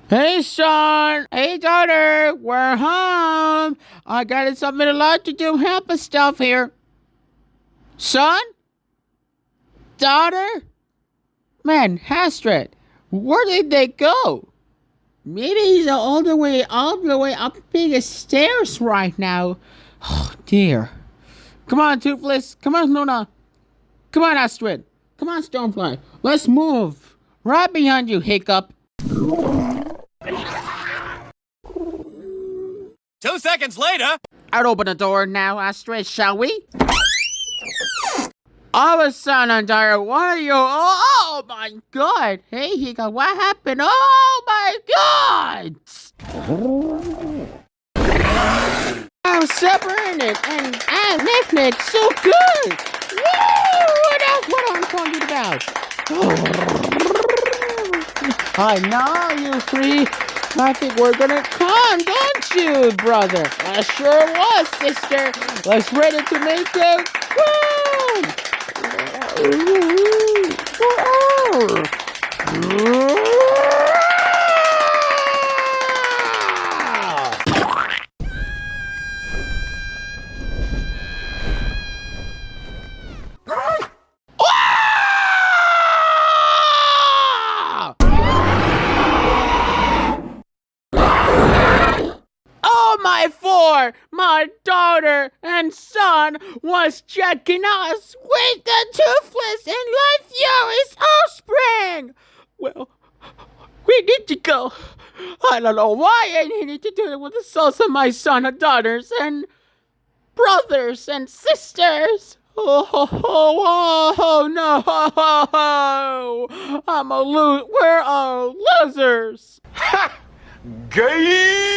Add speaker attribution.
Speaker 1: Hey, son. Hey, daughter. We're home. I got something a lot to do help us stuff here. Son? Daughter? Man, Astrid, where did they go? Maybe he's all the way up the stairs right now. Oh, dear. Come on, Toothless. Come on, Luna. Come on, Astrid. Come on, Stormfly. Let's move. Right behind you, Hiccup.
Speaker 2: 2 seconds later.
Speaker 1: I'll open the door now, Astrid, shall we? Oh, son and daughter, what are you? Oh, my God. Hey, Hiccup, what happened? Oh, my God. I'm separated and ethnic, so good. Woo, that's what I'm talking about. I know you three. I think we're gonna come, don't you, brother? I sure was, sister. Let's ready to make a my daughter and son was checking us with the Toothless and left Yuri's offspring. Well, we need to go. I don't know why I needed to do it with the souls of my son and daughters and brothers and sisters. Oh no! We're all losers.
Speaker 3: Ha! Gay!